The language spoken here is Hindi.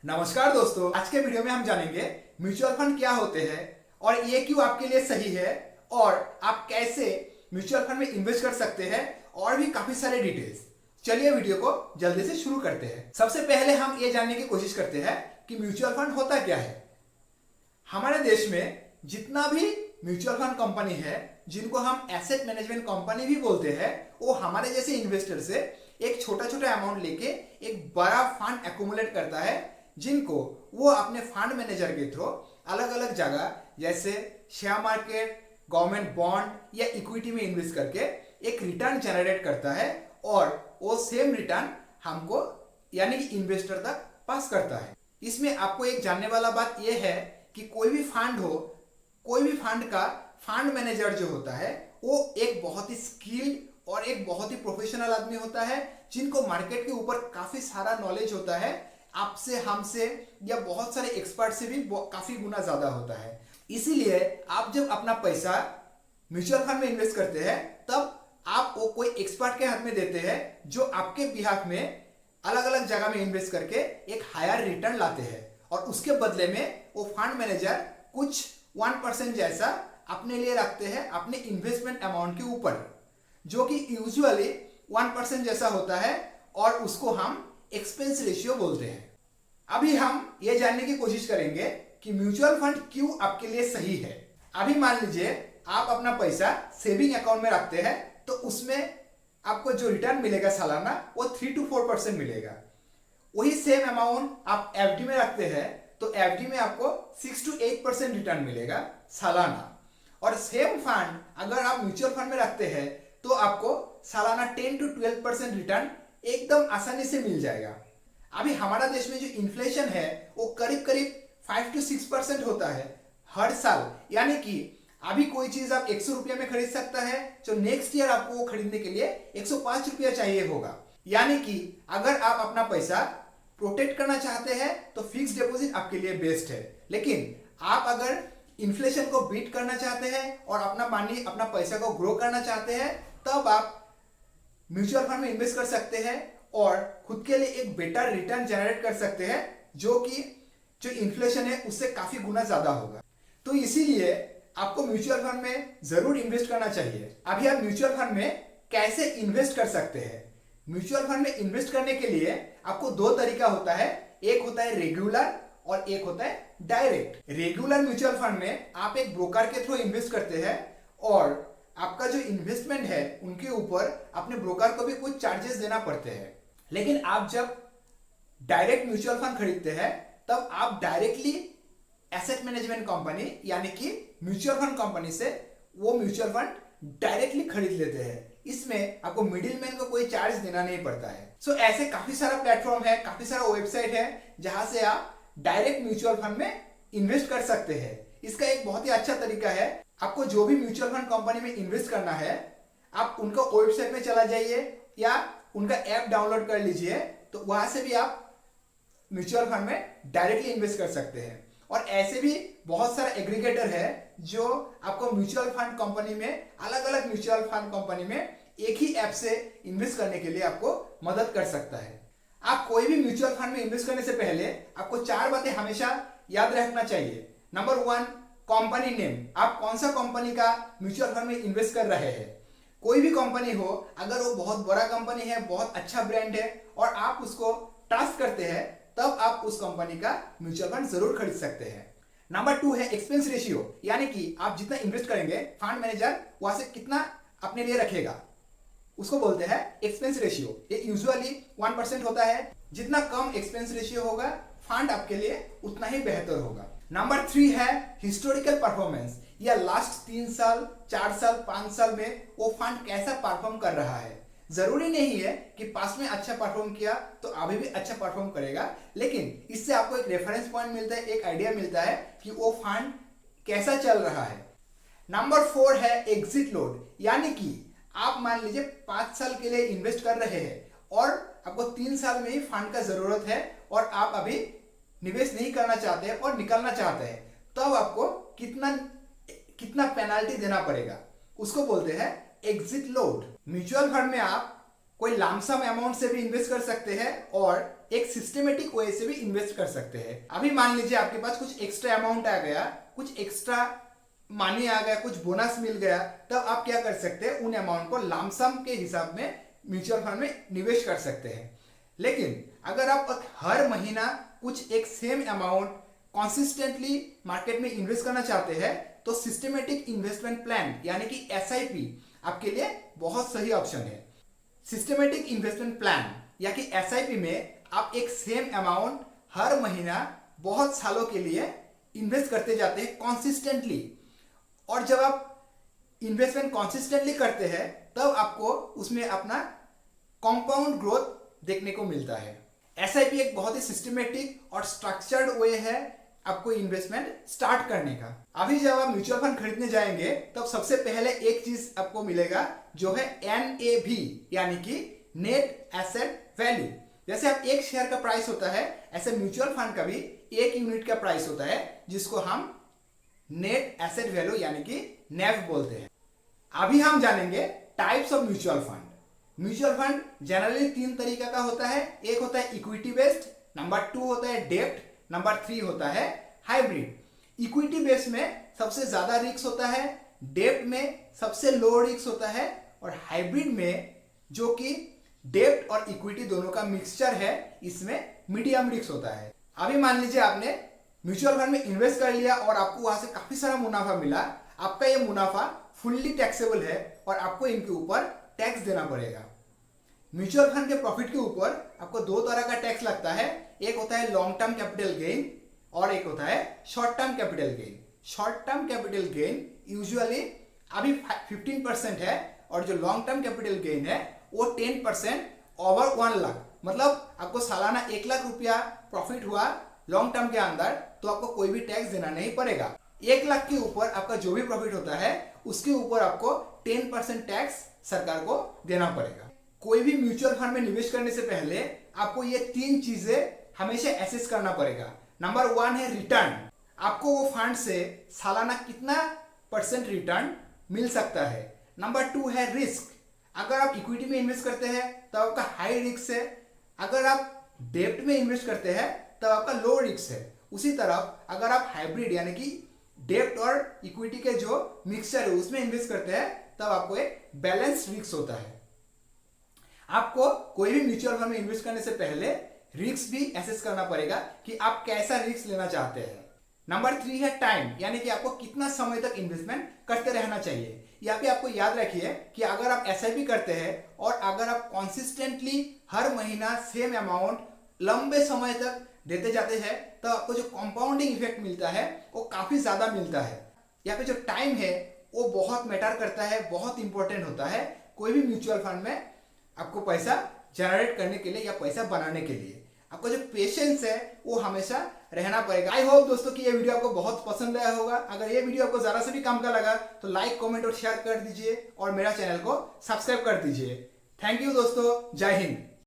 नमस्कार दोस्तों, आज के वीडियो में हम जानेंगे म्यूचुअल फंड क्या होते हैं और ये क्यों आपके लिए सही है और आप कैसे म्यूचुअल फंड में इन्वेस्ट कर सकते हैं और भी काफी सारे डिटेल्स। चलिए वीडियो को जल्दी से शुरू करते हैं। सबसे पहले हम ये जानने की कोशिश करते हैं कि म्यूचुअल फंड होता क्या है। हमारे देश में जितना भी म्यूचुअल फंड कंपनी है, जिनको हम एसेट मैनेजमेंट कंपनी भी बोलते हैं, वो हमारे जैसे इन्वेस्टर से एक छोटा छोटा अमाउंट लेके एक बड़ा फंड एक्यूमुलेट करता है, जिनको वो अपने फंड मैनेजर के थ्रू अलग अलग जगह जैसे शेयर मार्केट, गवर्नमेंट बॉन्ड या इक्विटी में इन्वेस्ट करके एक रिटर्न जनरेट करता है और वो सेम रिटर्न हमको यानी कि इन्वेस्टर तक पास करता है। इसमें आपको एक जानने वाला बात यह है कि कोई भी फंड हो, कोई भी फंड का फंड मैनेजर जो होता है वो एक बहुत ही स्किल्ड और एक बहुत ही प्रोफेशनल आदमी होता है, जिनको मार्केट के ऊपर काफी सारा नॉलेज होता है, आपसे, हमसे या बहुत सारे एक्सपर्ट से भी काफी गुना ज्यादा होता है। इसीलिए आप जब अपना पैसा म्यूचुअल फंड में इन्वेस्ट करते हैं तब आप वो कोई एक्सपर्ट के हाथ में देते हैं, जो आपके बिहाफ में अलग अलग जगह में इन्वेस्ट करके एक हायर रिटर्न लाते हैं और उसके बदले में वो फंड मैनेजर कुछ 1% जैसा अपने लिए रखते हैं अपने इन्वेस्टमेंट अमाउंट के ऊपर, जो कि यूजुअली 1% जैसा होता है और उसको हम एक्सपेंस रेशियो बोलते हैं। अभी हम ये जानने की कोशिश करेंगे कि म्यूचुअल फंड क्यों आपके लिए सही है। अभी मान लीजिए आप अपना पैसा सेविंग अकाउंट में रखते हैं तो उसमें आपको जो रिटर्न मिलेगा सालाना वो 3 to 4% मिलेगा। वही सेम अमाउंट आप एफडी में रखते हैं तो एफडी में आपको 6 to 8% रिटर्न मिलेगा सालाना। और सेम फंड अगर आप म्यूचुअल फंड में रखते हैं तो आपको सालाना 10 to 12% रिटर्न एकदम आसानी से मिल जाएगा। अभी हमारा देश में जो इन्फ्लेशन है वो करीब करीब 5 to 6% होता है हर साल, यानी कि अभी कोई चीज आप 100 रुपया में खरीद सकता है जो नेक्स्ट ईयर आपको वो खरीदने के लिए 105 रुपया चाहिए होगा। यानी कि अगर आप अपना पैसा प्रोटेक्ट करना चाहते हैं तो फिक्स डिपॉजिट आपके लिए बेस्ट है, लेकिन आप अगर इन्फ्लेशन को बीट करना चाहते हैं और अपना मनी, अपना पैसा को ग्रो करना चाहते हैं, तब आप म्यूचुअल फंड में इन्वेस्ट कर सकते हैं और खुद के लिए एक बेटर रिटर्न जनरेट कर सकते हैं, जो कि जो इन्फ्लेशन है उससे काफी गुना ज्यादा होगा। तो इसीलिए आपको म्यूचुअल फंड में जरूर इन्वेस्ट करना चाहिए। अभी आप म्यूचुअल फंड में कैसे इन्वेस्ट कर सकते हैं। म्यूचुअल फंड में इन्वेस्ट करने के लिए आपको दो तरीका होता है, एक होता है रेगुलर और एक होता है डायरेक्ट। रेगुलर म्यूचुअल फंड में आप एक ब्रोकर के थ्रू इन्वेस्ट करते हैं और आपका जो इन्वेस्टमेंट है उनके ऊपर अपने ब्रोकर को भी कुछ चार्जेस देना पड़ते हैं। लेकिन आप जब डायरेक्ट म्यूचुअल फंड खरीदते हैं तब आप डायरेक्टली एसेट मैनेजमेंट कंपनी यानी कि म्यूचुअल फंड कंपनी से वो म्यूचुअल फंड डायरेक्टली खरीद लेते हैं। इसमें आपको मिडिल मैन को कोई चार्ज देना नहीं पड़ता है। सो ऐसे काफी सारा प्लेटफॉर्म है, काफी सारा वेबसाइट है जहां से आप डायरेक्ट म्यूचुअल फंड में इन्वेस्ट कर सकते हैं। इसका एक बहुत ही अच्छा तरीका है, आपको जो भी म्यूचुअल फंड कंपनी में इन्वेस्ट करना है आप उनका वेबसाइट में चला जाइए या उनका ऐप डाउनलोड कर लीजिए, तो वहां से भी आप म्यूचुअल फंड में डायरेक्टली इन्वेस्ट कर सकते हैं। और ऐसे भी बहुत सारे एग्रीगेटर है जो आपको म्यूचुअल फंड कंपनी में, अलग अलग म्यूचुअल फंड कंपनी में एक ही ऐप से इन्वेस्ट करने के लिए आपको मदद कर सकता है। आप कोई भी म्यूचुअल फंड में इन्वेस्ट करने से पहले आपको 4 बातें हमेशा याद रखना चाहिए। Number 1, company name. आप कौन सा कंपनी का म्यूचुअल फंड में इन्वेस्ट कर रहे हैं। कोई भी कंपनी हो, अगर वो बहुत बड़ा कंपनी है, बहुत अच्छा ब्रांड है और आप उसको ट्रस्ट करते हैं, तब आप उस कंपनी का म्यूचुअल फंड जरूर खरीद सकते हैं। नंबर 2 है एक्सपेंस रेशियो, यानी कि आप जितना इन्वेस्ट करेंगे फंड मैनेजर वहां से कितना अपने लिए रखेगा, उसको बोलते हैं एक्सपेंस रेशियो। ये यूजुअली 1% होता है। जितना कम एक्सपेंस रेशियो होगा फंड आपके लिए उतना ही बेहतर होगा। नंबर 3 है हिस्टोरिकल परफॉर्मेंस, या लास्ट 3 साल, 4 साल, 5 साल में वो फंड कैसा परफॉर्म कर रहा है। जरूरी नहीं है कि पास्ट में अच्छा परफॉर्म किया तो अभी भी अच्छा परफॉर्म करेगा, लेकिन इससे आपको एक रेफरेंस पॉइंट मिलता है, एक आइडिया मिलता है कि वो फंड कैसा चल रहा है। नंबर 4 है एग्जिट लोड, यानी कि आप मान लीजिए 5 साल के लिए इन्वेस्ट कर रहे हैं और आपको 3 साल में ही फंड का जरूरत है और आप अभी निवेश नहीं करना चाहते हैं और निकलना चाहते हैं, तब आपको कितना पेनाल्टी देना पड़ेगा, उसको बोलते हैं एग्जिट लोड। म्यूचुअल फंड में आप कोई लमसम अमाउंट से भी इन्वेस्ट कर सकते हैं और एक सिस्टमेटिक वे से भी इन्वेस्ट कर सकते हैं। अभी मान लीजिए आपके पास कुछ एक्स्ट्रा अमाउंट आ गया, कुछ एक्स्ट्रा मनी आ गया, कुछ बोनस मिल गया, तब आप क्या कर सकते हैं, उन अमाउंट को लमसम के हिसाब में म्यूचुअल फंड में निवेश कर सकते हैं। लेकिन अगर आप हर महीना कुछ एक सेम अमाउंट कंसिस्टेंटली मार्केट में इन्वेस्ट करना चाहते हैं तो सिस्टमेटिक इन्वेस्टमेंट प्लान यानी कि SIP आपके लिए बहुत सही ऑप्शन है। सिस्टमेटिक इन्वेस्टमेंट प्लान या कि SIP में आप एक सेम अमाउंट हर महीना बहुत सालों के लिए इन्वेस्ट करते जाते हैं कंसिस्टेंटली, और जब आप इन्वेस्टमेंट कंसिस्टेंटली करते हैं तब आपको उसमें अपना कंपाउंड ग्रोथ देखने को मिलता है। SIP एक बहुत ही सिस्टमेटिक और स्ट्रक्चर्ड वे है आपको इन्वेस्टमेंट स्टार्ट करने का। अभी जब आप म्यूचुअल फंड खरीदने जाएंगे तब सबसे पहले एक चीज आपको मिलेगा जो है NAV यानी कि नेट एसेट वैल्यू। जैसे आप एक शेयर का प्राइस होता है, ऐसे म्यूचुअल फंड का भी एक यूनिट का प्राइस होता है जिसको हम नेट एसेट वैल्यू यानी कि NAV बोलते हैं। अभी हम जानेंगे types of mutual fund. Mutual fund generally 3 तरीके का होता है। एक होता है इक्विटी बेस्ड, नंबर 2 होता है डेब्ट, नंबर 3 होता है हाइब्रिड। इक्विटी बेस्ड में सबसे ज्यादा रिस्क होता है, डेब्ट में सबसे लो रिस्क होता है, और हाइब्रिड में जो कि डेब्ट और इक्विटी दोनों का मिक्सचर है इसमें मीडियम रिस्क होता है। अभी मान लीजिए आपने म्यूचुअल फंड में इन्वेस्ट कर लिया और आपको वहां से काफी सारा मुनाफा मिला। आपका ये मुनाफा फुल्ली टैक्सेबल है और आपको इनके ऊपर टैक्स देना पड़ेगा। म्यूचुअल फंड के प्रॉफिट के ऊपर आपको 2 तरह का टैक्स लगता है। एक होता है लॉन्ग टर्म कैपिटल गेन और एक होता है short term capital gain. Short term capital gain usually अभी 15% है और जो लॉन्ग टर्म कैपिटल गेन है वो 10% ओवर 1 लाख। मतलब आपको सालाना 1 लाख रुपया प्रॉफिट हुआ लॉन्ग टर्म के अंदर तो आपको कोई भी टैक्स देना नहीं पड़ेगा। 1 लाख के ऊपर आपका जो भी प्रॉफिट होता है उसके ऊपर आपको 10% टैक्स सरकार को देना पड़ेगा। कोई भी म्यूचुअल फंड में निवेश करने से पहले आपको ये 3 चीजें हमेशा एसेस करना पड़ेगा। नंबर 1 है रिटर्न। आपको वो फंड से सालाना कितना % रिटर्न मिल सकता है। नंबर 2 है रिस्क। अगर आप इक्विटी में इन्वेस्ट करते हैं तो आपका हाई रिस्क है, अगर आप डेब्ट में इन्वेस्ट करते हैं तब आपका लो रिस्क है। उसी तरह अगर आप हाइब्रिड यानी कि डेब्ट और इक्विटी के जो मिक्सचर है उसमें इन्वेस्ट करते हैं तब आपको एक बैलेंस रिस्क होता है। आपको कोई भी म्यूचुअल फंड में इन्वेस्ट करने से पहले रिस्क भी एसेस करना पड़ेगा कि आप कैसा रिस्क लेना चाहते हैं। नंबर 3 है टाइम, यानी कि आपको कितना समय तक इन्वेस्टमेंट करते रहना चाहिए। यहाँ पे आपको याद रखिए कि अगर आप SIP करते हैं और अगर आप कंसिस्टेंटली हर महीना सेम अमाउंट लंबे समय तक देते जाते हैं तो आपको जो कंपाउंडिंग इफेक्ट मिलता है वो काफी ज्यादा मिलता है। यहाँ पे जो टाइम है वो बहुत मैटर करता है, बहुत इंपॉर्टेंट होता है कोई भी म्यूचुअल फंड में आपको पैसा जनरेट करने के लिए या पैसा बनाने के लिए। आपको जो पेशेंस है वो हमेशा रहना पड़ेगा। आई होप दोस्तों कि ये वीडियो आपको बहुत पसंद आया होगा। अगर ये वीडियो आपको जरा से भी काम का लगा तो लाइक, कमेंट और शेयर कर दीजिए और मेरा चैनल को सब्सक्राइब कर दीजिए। थैंक यू दोस्तों, जय हिंद।